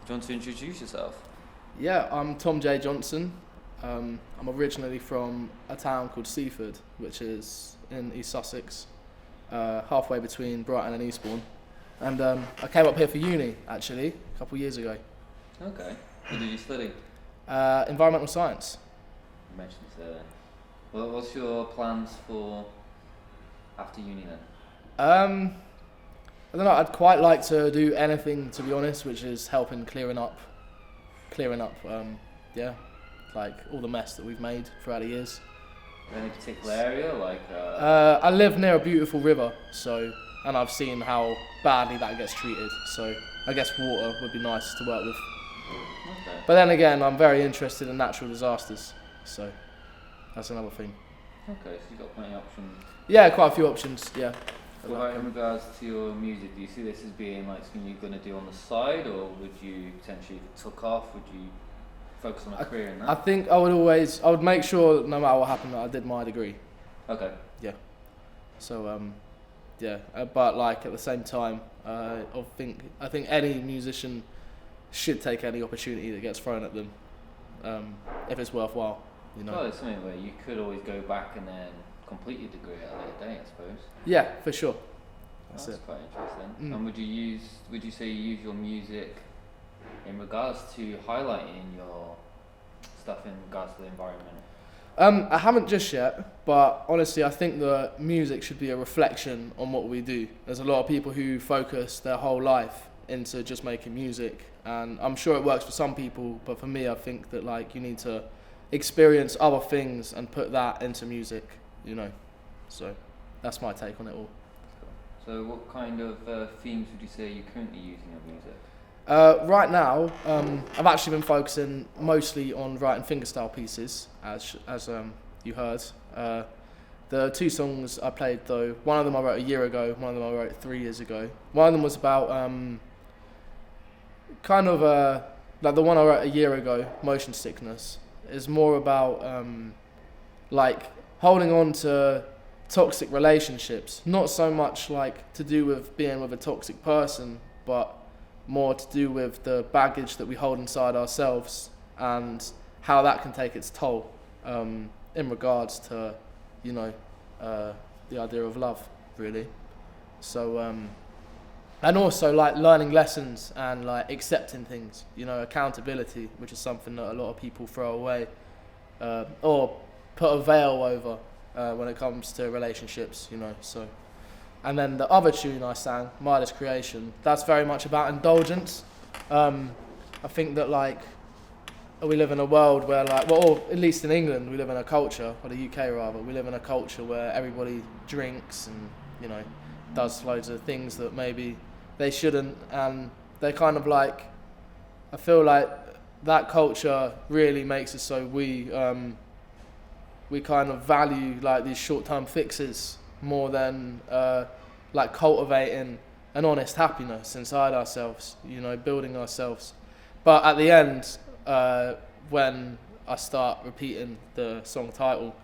you want to introduce yourself? Yeah, I'm Tom J. Johnson. I'm originally from a town called Seaford, which is in East Sussex, halfway between Brighton and Eastbourne. And I came up here for uni, actually, a couple of years ago. Okay. What did you study? Environmental science. You mentioned it there. Well, what's your plans for after uni then? I don't know, I'd quite like to do anything, to be honest, which is helping clearing up, like all the mess that we've made throughout the years. Any particular area, like? I live near a beautiful river, and I've seen how badly that gets treated. So I guess water would be nice to work with. Okay. But then again, I'm very interested in natural disasters, so that's another thing. Okay, so you've got plenty of options. Yeah, quite a few options. Yeah. What about in regards to your music? Do you see this as being like something you're going to do on the side, or would you potentially, if it took off, would you focus on a career in that? I think I would make sure no matter what happened that I did my degree. Okay. Yeah. So but like at the same time, I think any musician should take any opportunity that gets thrown at them, if it's worthwhile. You know. Well, it's something where you could always go back and then complete your degree at a later date, I suppose. Yeah, for sure. That's quite interesting. Mm. And would you say you use your music in regards to highlighting your stuff in regards to the environment? I haven't just yet, but honestly, I think the music should be a reflection on what we do. There's a lot of people who focus their whole life into just making music, and I'm sure it works for some people, but for me, I think that like you need to experience other things and put that into music, you know. So that's my take on it all. So what kind of themes would you say you're currently using in music? Right now, I've actually been focusing mostly on writing fingerstyle pieces, as you heard. The two songs I played though, one of them I wrote a year ago, one of them I wrote 3 years ago. One of them was about like the one I wrote a year ago, Motion Sickness, is more about like holding on to toxic relationships, not so much like to do with being with a toxic person, but more to do with the baggage that we hold inside ourselves and how that can take its toll in regards to, you know, the idea of love, really. So, and also like learning lessons and like accepting things, you know, accountability, which is something that a lot of people throw away or put a veil over when it comes to relationships, you know, so. And then the other tune I sang, Midas Creation, that's very much about indulgence. I think that like we live in a world where like, well, or at least in England, we live in a culture, or the UK rather, we live in a culture where everybody drinks and, you know, does loads of things that maybe they shouldn't, and they kind of like, I feel like that culture really makes it so we kind of value like these short-term fixes more than like cultivating an honest happiness inside ourselves, you know, building ourselves. But at the end, when I start repeating the song title,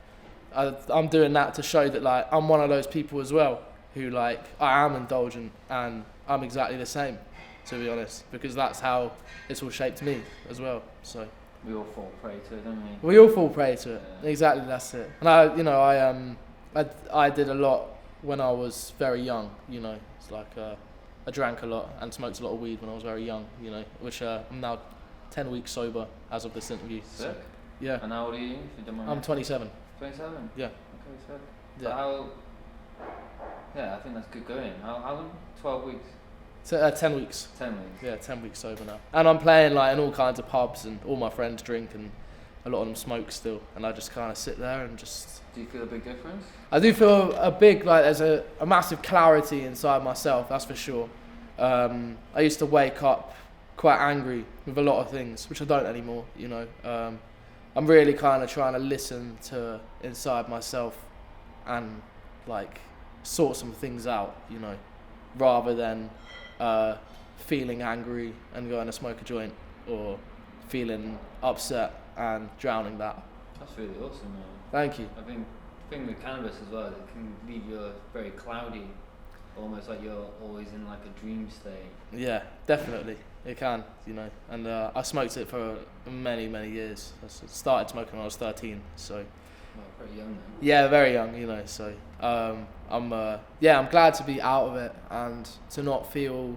I'm doing that to show that like I'm one of those people as well who like I am indulgent and I'm exactly the same, to be honest, because that's how it's all shaped me as well. So we all fall prey to it, don't we? We all fall prey to it. Yeah. Exactly, that's it. And I did a lot when I was very young. You know, it's like I drank a lot and smoked a lot of weed when I was very young. You know, which I'm now 10 weeks sober as of this interview. Sick. So, yeah. And how old are you? If you don't mind I'm 27. 27. Yeah. Okay, sick. Yeah. So I think that's good going. How long? 12 weeks. So 10 weeks. 10 weeks. Yeah, 10 weeks sober now. And I'm playing like in all kinds of pubs, and all my friends drink, and a lot of them smoke still, and I just kind of sit there and just. Do you feel a big difference? I do feel a big, like there's a massive clarity inside myself, that's for sure. I used to wake up quite angry with a lot of things, which I don't anymore, you know. I'm really kind of trying to listen to inside myself and like sort some things out, you know, rather than feeling angry and going to smoke a joint, or feeling upset and drowning that. That's really awesome, man. Thank you. I think the thing with cannabis as well, it can leave you a very cloudy almost like you're always in like a dream state. Yeah, definitely. It can, and I smoked it for many, many years. Started smoking when I was 13, so. Well, pretty young then. Yeah, very young, so I'm glad to be out of it and to not feel,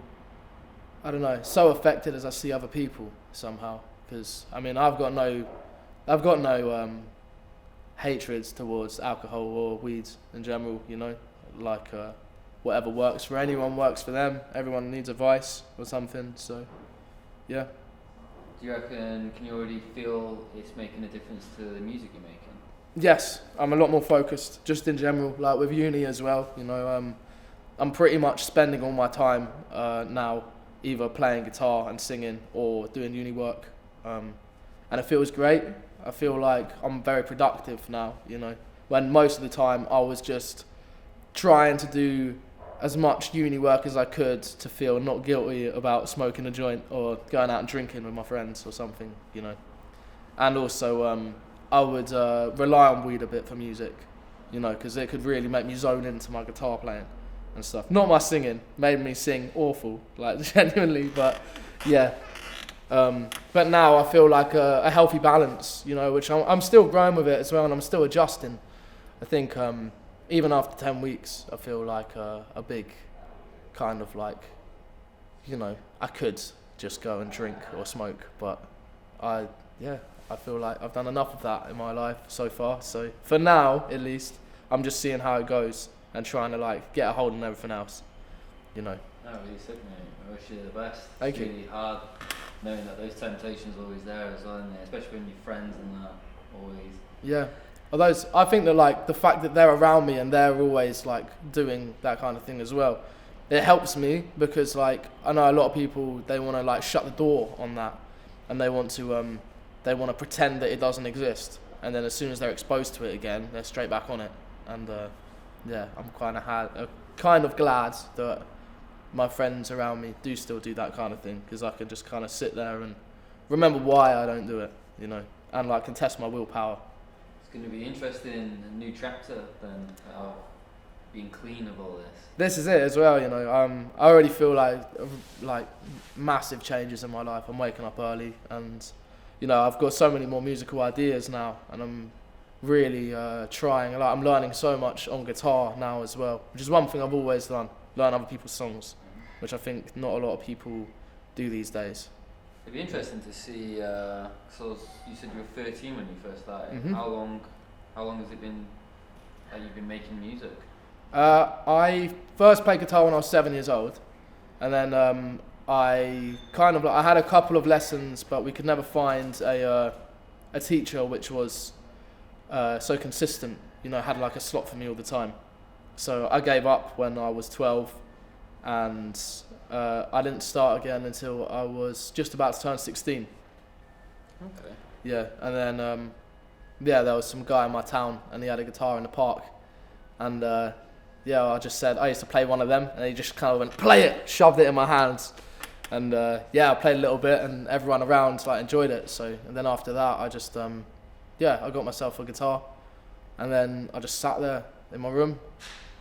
I don't know, so affected as I see other people somehow. Because I've got no hatreds towards alcohol or weeds in general, like whatever works for anyone works for them. Everyone needs a vice or something, so yeah. Do you reckon, can you already feel it's making a difference to the music you're making? Yes, I'm a lot more focused, just in general, like with uni as well, I'm pretty much spending all my time now either playing guitar and singing or doing uni work, and it feels great. I feel like I'm very productive now, when most of the time I was just trying to do as much uni work as I could to feel not guilty about smoking a joint or going out and drinking with my friends or something, And also, I would rely on weed a bit for music, because it could really make me zone into my guitar playing and stuff. Not my singing, made me sing awful, like genuinely, but yeah. But now I feel like a healthy balance, which I'm still growing with it as well, and I'm still adjusting. I think even after 10 weeks, I feel like a big kind of like, I could just go and drink or smoke, but I feel like I've done enough of that in my life so far. So for now, at least, I'm just seeing how it goes and trying to like get a hold on everything else, Oh, really sick, mate. I wish you the best. Thank you. It's really hard knowing that those temptations are always there as well, especially when your friends and that always. Yeah. Although I think that like the fact that they're around me and they're always like doing that kind of thing as well, it helps me because like I know a lot of people, they want to like shut the door on that and they want to pretend that it doesn't exist, and then as soon as they're exposed to it again, they're straight back on it. And I'm kind of glad that my friends around me do still do that kind of thing, because I can just kind of sit there and remember why I don't do it, and like can test my willpower. It's going to be interesting in a new chapter then, being clean of all this. This is it as well, I already feel like massive changes in my life. I'm waking up early, and I've got so many more musical ideas now, and I'm really trying. Like I'm learning so much on guitar now as well, which is one thing I've always done: learn other people's songs, which I think not a lot of people do these days. It'd be interesting to see. So you said you were 13 when you first started. Mm-hmm. How long has it been that you've been making music? I first played guitar when I was 7 years old, and then I had a couple of lessons, but we could never find a teacher which was so consistent. Had like a slot for me all the time. So I gave up when I was 12, and I didn't start again until I was just about to turn 16. Okay. Yeah, and then there was some guy in my town, and he had a guitar in the park, and I just said I used to play one of them, and he just kind of went, "Play it," shoved it in my hands, and I played a little bit, and everyone around like enjoyed it. So, and then after that, I just I got myself a guitar, and then I just sat there in my room.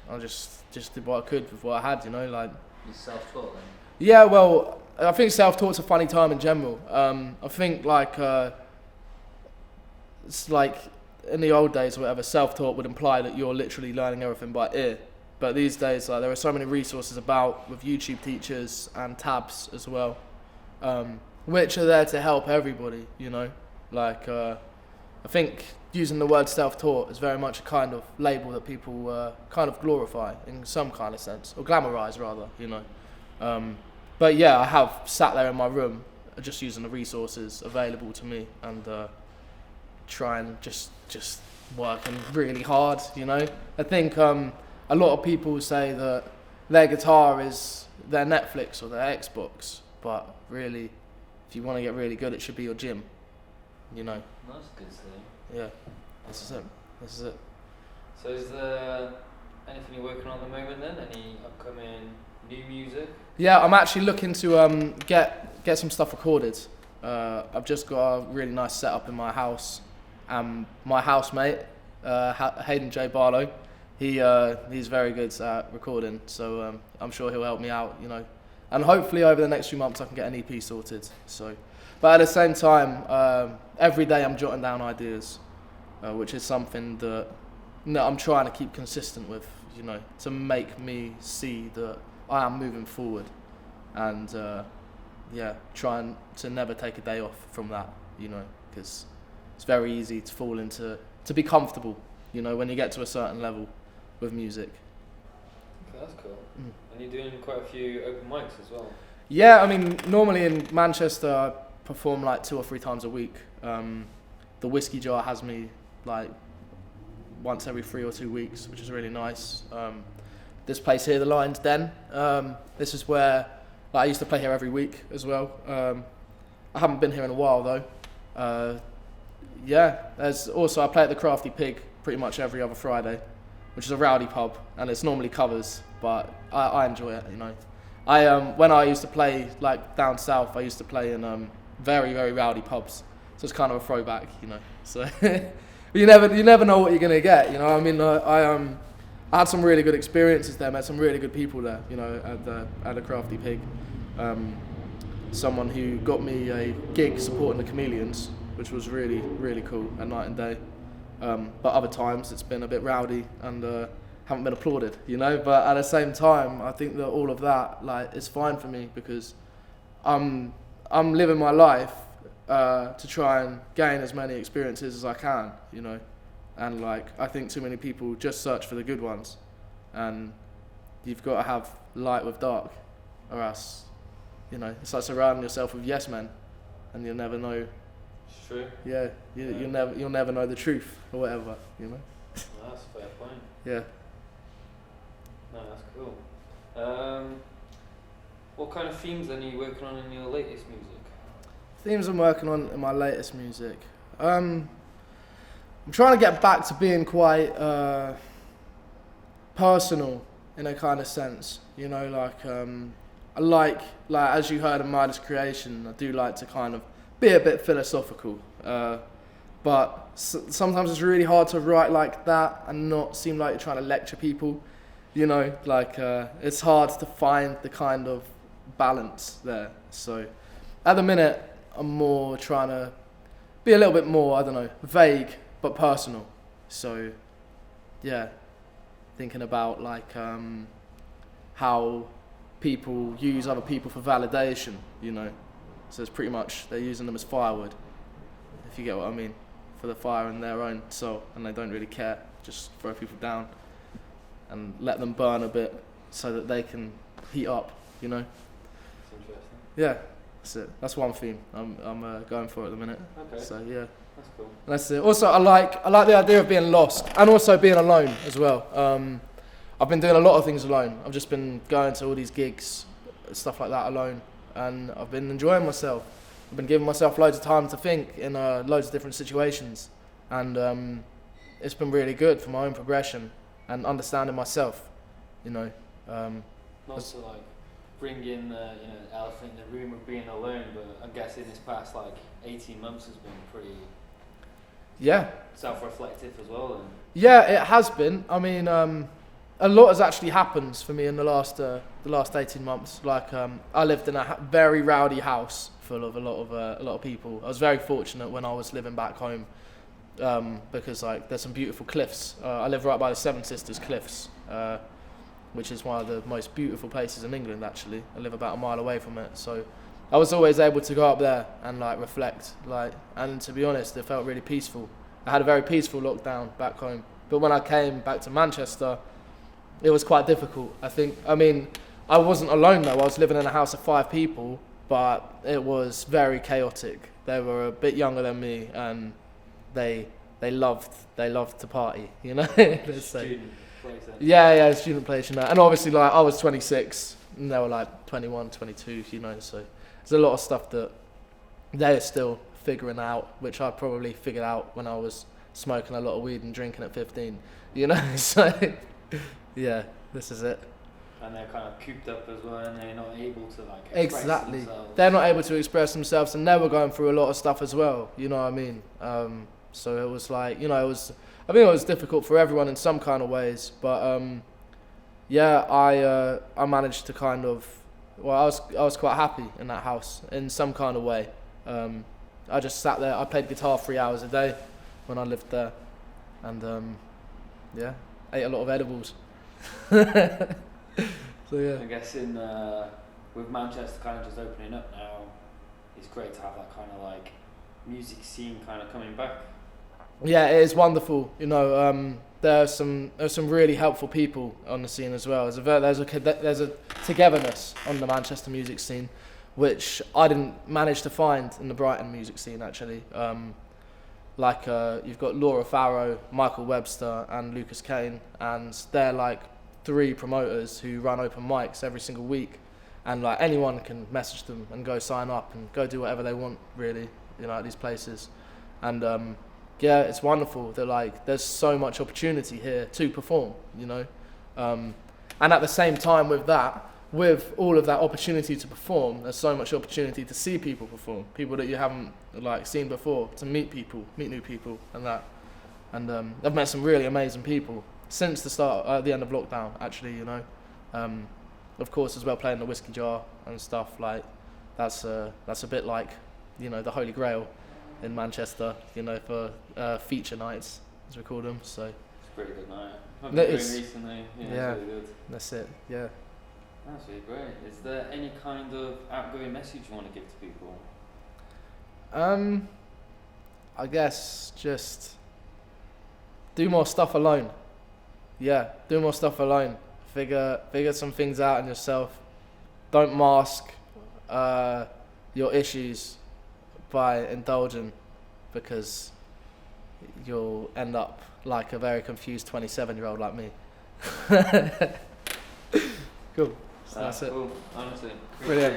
I just did what I could with what I had, like. You self-taught then? Yeah, well, I think self-taught's a funny time in general. I think like it's like in the old days or whatever, self-taught would imply that you're literally learning everything by ear. But these days, like there are so many resources about with YouTube teachers and tabs as well, which are there to help everybody. Like I think using the word self-taught is very much a kind of label that people kind of glorify in some kind of sense, or glamorize rather, But yeah, I have sat there in my room just using the resources available to me and try and just working really hard, I think a lot of people say that their guitar is their Netflix or their Xbox, but really, if you want to get really good, it should be your gym, That's good to say. Yeah, this is it. So is there anything you're working on at the moment then? Any upcoming new music? Yeah, I'm actually looking to get some stuff recorded. I've just got a really nice setup in my house. My housemate, Hayden J. Barlow, He's very good at recording, so I'm sure he'll help me out, you know. And hopefully over the next few months I can get an EP sorted. So, but at the same time, every day I'm jotting down ideas, which is something that I'm trying to keep consistent with, you know, to make me see that I am moving forward, and trying to never take a day off from that, you know, because it's very easy to fall into to be comfortable, you know, when you get to a certain level with music. Okay, that's cool. And you're doing quite a few open mics as well. Yeah, I mean, normally in Manchester I perform like 2 or 3 times a week. The Whiskey Jar has me like once every 3 or 2 weeks, which is really nice. This place here, the Lion's Den, this is where I used to play here every week as well. I haven't been here in a while though. There's also, I play at the Crafty Pig pretty much every other Friday, which is a rowdy pub, and it's normally covers, but I enjoy it, you know. When I used to play like down south, I used to play in very, very rowdy pubs, so it's kind of a throwback, you know. So you never know what you're gonna get, you know. I mean, I had some really good experiences there, met some really good people there, you know, at the Crafty Pig. Someone who got me a gig supporting the Chameleons, which was really, really cool at night and day. But other times it's been a bit rowdy and haven't been applauded, you know. But at the same time, I think that all of that is fine for me, because I'm living my life to try and gain as many experiences as I can, you know. And I think too many people just search for the good ones, and you've got to have light with dark, or else, you know, it's like surrounding yourself with yes men, and you'll never know. It's true. Yeah, you'll never know the truth or whatever, you know. No, that's a fair point. Yeah. No, that's cool. What kind of themes then are you working on in your latest music? Themes I'm working on in my latest music. I'm trying to get back to being quite personal in a kind of sense, you know. I like as you heard in Midas Creation, I do like to kind of be a bit philosophical, but sometimes it's really hard to write like that and not seem like you're trying to lecture people, you know. It's hard to find the kind of balance there. So at the minute I'm more trying to be a little bit more, I don't know, vague but personal. So yeah, thinking about how people use other people for validation, you know. So it's pretty much they're using them as firewood, if you get what I mean, for the fire in their own soul, and they don't really care, just throw people down and let them burn a bit so that they can heat up, you know. That's interesting. Yeah, that's it. That's one theme I'm going for at the minute. Okay. So yeah. That's cool. That's it. Also, I like the idea of being lost and also being alone as well. I've been doing a lot of things alone. I've just been going to all these gigs, stuff like that alone, and I've been enjoying myself. I've been giving myself loads of time to think in loads of different situations, and it's been really good for my own progression and understanding myself, you know. Not to bring in the elephant in the room of being alone, but I'm guessing this past 18 months has been pretty self-reflective as well. And yeah, it has been. I mean, a lot has actually happened for me in the last 18 months. I lived in a very rowdy house full of a lot of people. I was very fortunate when I was living back home, because there's some beautiful cliffs. I live right by the Seven Sisters Cliffs, which is one of the most beautiful places in England. Actually, I live about a mile away from it, so I was always able to go up there and reflect. And to be honest, it felt really peaceful. I had a very peaceful lockdown back home, but when I came back to Manchester, it was quite difficult. I mean, I wasn't alone though. I was living in a house of 5 people, but it was very chaotic. They were a bit younger than me, and they loved to party, you know. Let's say. student place. Yeah, student place, you know. And obviously, I was 26, and they were 21, 22, you know. So there's a lot of stuff that they're still figuring out, which I probably figured out when I was smoking a lot of weed and drinking at 15, you know. So yeah, this is it. And they're kind of cooped up as well, and they're not able to express themselves. They're not able to express themselves, and they were going through a lot of stuff as well, you know what I mean. So it was like, you know, I think it was difficult for everyone in some kind of ways, but yeah, I managed to kind of, well, I was quite happy in that house in some kind of way. I just sat there. I played guitar 3 hours a day when I lived there, and yeah, ate a lot of edibles. So yeah. I guess with Manchester kind of just opening up now, it's great to have that kind of like music scene kind of coming back. Yeah, it is wonderful. You know, there's some really helpful people on the scene as well. There's a togetherness on the Manchester music scene, which I didn't manage to find in the Brighton music scene actually. You've got Laura Farrow, Michael Webster, and Lucas Kane, and they're like 3 promoters who run open mics every single week, and like anyone can message them and go sign up and go do whatever they want really, you know, at these places, and yeah, it's wonderful that like there's so much opportunity here to perform, you know, and at the same time with all of that opportunity to perform, there's so much opportunity to see people perform, people that you haven't like seen before, to meet new people, and that, and I've met some really amazing people since the end of lockdown actually, you know, of course as well playing the Whiskey Jar and stuff like that's a bit like, you know, the Holy Grail in Manchester, you know, for feature nights as we call them. So it's a pretty good night. I've been doing recently. Yeah, it's really good. That's it. Yeah. That's really great. Is there any kind of outgoing message you want to give to people? I guess just do more stuff alone. Yeah, do more stuff alone. Figure some things out in yourself. Don't mask your issues by indulging, because you'll end up like a very confused 27-year-old like me. Cool. So that's it. Cool. Honestly, Brilliant.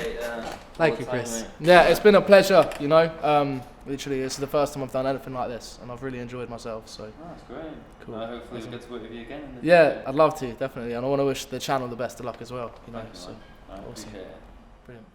Thank you, time, Chris. mate. Yeah, it's been a pleasure, you know. Literally, this is the first time I've done anything like this, and I've really enjoyed myself. So That's great. Cool. Hopefully we'll get to work with you again. In the yeah, future. I'd love to, definitely, and I want to wish the channel the best of luck as well. You know, Thank you, so man. I awesome. appreciate it. Brilliant.